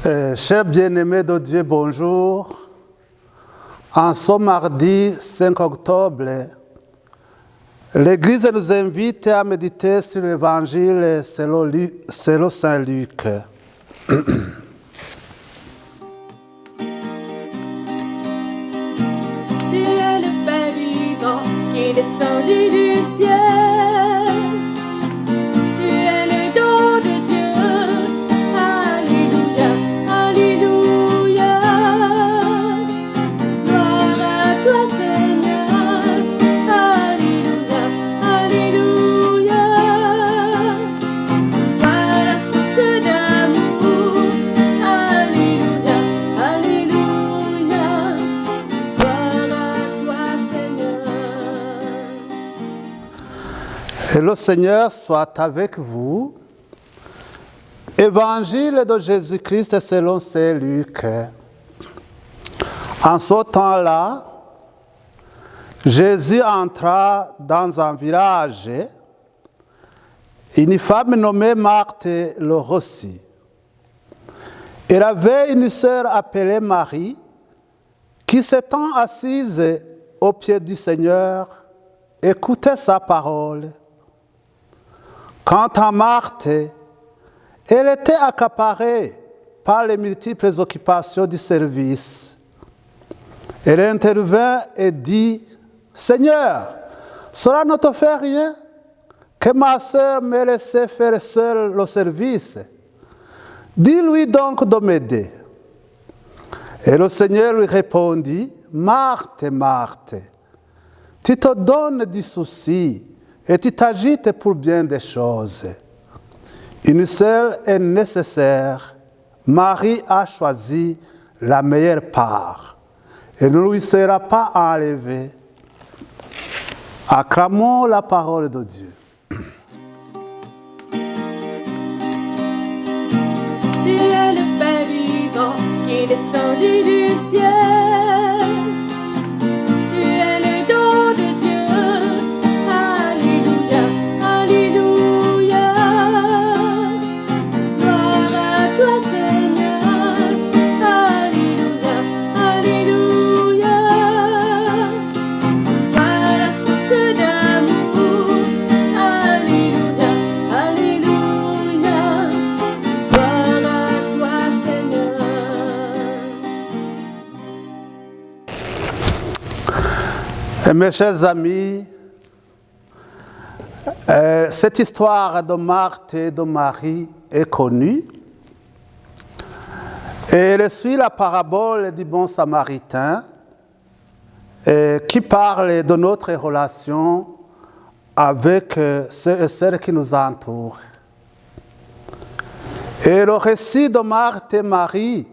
Chers bien-aimés de Dieu, bonjour. En ce mardi 5 octobre, l'Église nous invite à méditer sur l'Évangile selon Saint Luc. Tu es le pain vivant qui est descendu du ciel. Tu es le don de Dieu. Alléluia, alléluia. Gloire à toi Seigneur. Alléluia, alléluia. Voilà source d'amour. Alléluia, alléluia. Gloire à toi Seigneur. Et le Seigneur soit avec vous. Évangile de Jésus-Christ selon Saint Luc. En ce temps-là, Jésus entra dans un village. Une femme nommée Marthe le reçut. Elle avait une sœur appelée Marie, qui s'étant assise aux pieds du Seigneur, écoutait sa parole. Quant à Marthe, elle était accaparée par les multiples occupations du service. Elle intervint et dit, « Seigneur, cela ne te fait rien que ma sœur m'ait laissé faire seule le service. Dis-lui donc de m'aider. » Et le Seigneur lui répondit, « Marthe, Marthe, tu te donnes du souci et tu t'agites pour bien des choses. Une seule est nécessaire. Marie a choisi la meilleure part et ne lui sera pas enlevée. » Acclamons la parole de Dieu. Tu es le pain vivant qui est descendu du ciel. Tu es le don de Dieu. Alléluia, alléluia. Gloire à toi Seigneur. Alléluia, alléluia. Voilà source d'amour. Alléluia, alléluia. Gloire à toi Seigneur. Et mes chers amis, cette histoire de Marthe et de Marie est connue. Et elle suit la parabole du bon samaritain qui parle de notre relation avec ceux et celles qui nous entourent. Et le récit de Marthe et Marie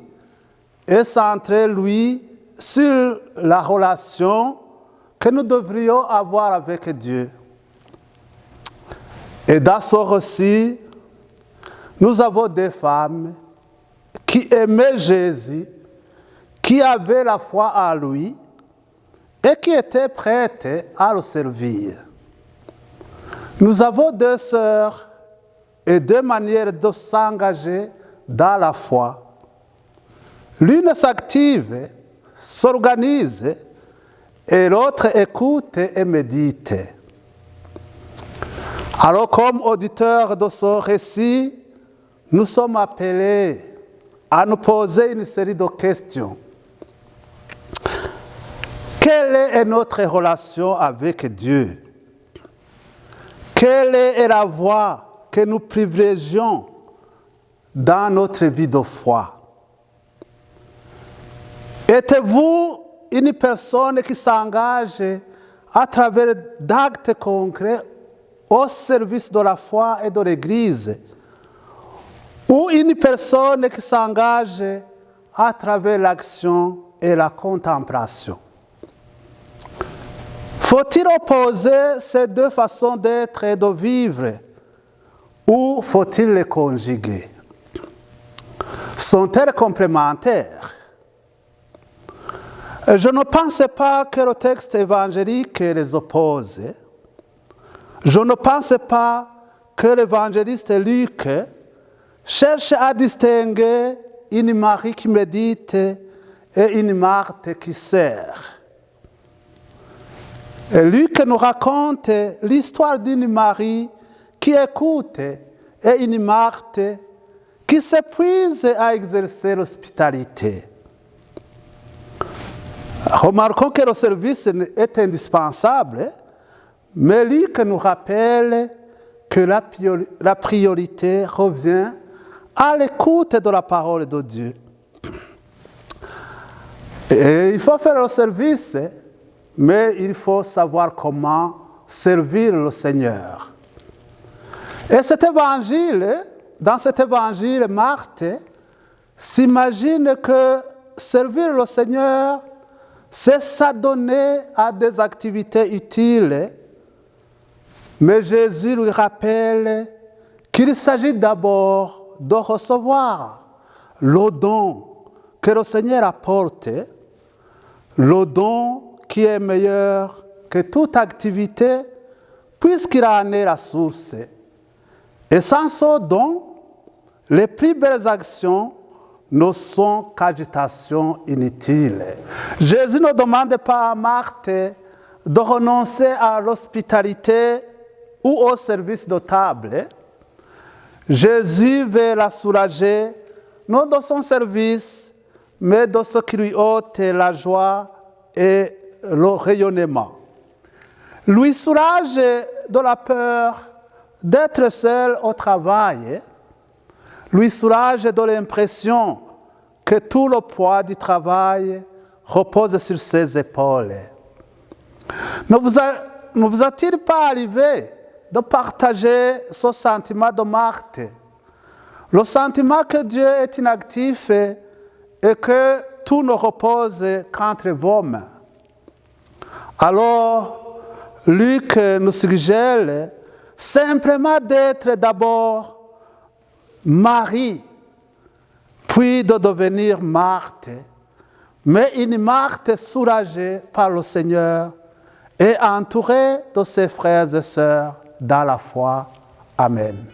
est centré, lui, sur la relation que nous devrions avoir avec Dieu. Et dans ce récit, nous avons des femmes qui aimaient Jésus, qui avaient la foi en lui et qui étaient prêtes à le servir. Nous avons deux sœurs et deux manières de s'engager dans la foi. L'une s'active, s'organise, et l'autre écoute et médite. Alors, comme auditeurs de ce récit, nous sommes appelés à nous poser une série de questions. Quelle est notre relation avec Dieu? Quelle est la voie que nous privilégions dans notre vie de foi? Êtes-vous une personne qui s'engage à travers d'actes concrets au service de la foi et de l'Église, ou une personne qui s'engage à travers l'action et la contemplation? Faut-il opposer ces deux façons d'être et de vivre, ou faut-il les conjuguer? Sont-elles complémentaires? Je ne pense pas que le texte évangélique les oppose. Je ne pense pas que l'évangéliste Luc cherche à distinguer une Marie qui médite et une Marthe qui sert. Et Luc nous raconte l'histoire d'une Marie qui écoute et une Marthe qui s'épuise à exercer l'hospitalité. Remarquons que le service est indispensable, mais Luc nous rappelle que la priorité revient à l'écoute de la parole de Dieu. Et il faut faire le service, mais il faut savoir comment servir le Seigneur. Et dans cet évangile, Marthe s'imagine que servir le Seigneur, c'est s'adonner à des activités utiles. Mais Jésus lui rappelle qu'il s'agit d'abord de recevoir le don que le Seigneur apporte, le don qui est meilleur que toute activité, puisqu'il en est la source. Et sans ce don, les plus belles actions ne sont qu'agitations inutiles. Jésus ne demande pas à Marthe de renoncer à l'hospitalité ou au service de table. Jésus veut la soulager, non de son service, mais de ce qui lui ôte la joie et le rayonnement. Lui soulage de la peur d'être seul au travail, lui soulage de l'impression que tout le poids du travail repose sur ses épaules. Ne vous a-t-il pas arrivé de partager ce sentiment de Marthe, le sentiment que Dieu est inactif et que tout ne repose qu'entre vos mains? Alors, Luc nous suggère simplement d'être d'abord Marie, puis de devenir Marthe, mais une Marthe soulagée par le Seigneur et entourée de ses frères et sœurs dans la foi. Amen.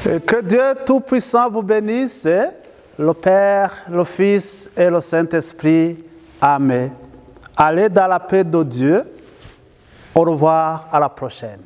Et que Dieu Tout-Puissant vous bénisse, le Père, le Fils et le Saint-Esprit. Amen. Allez dans la paix de Dieu. Au revoir, à la prochaine.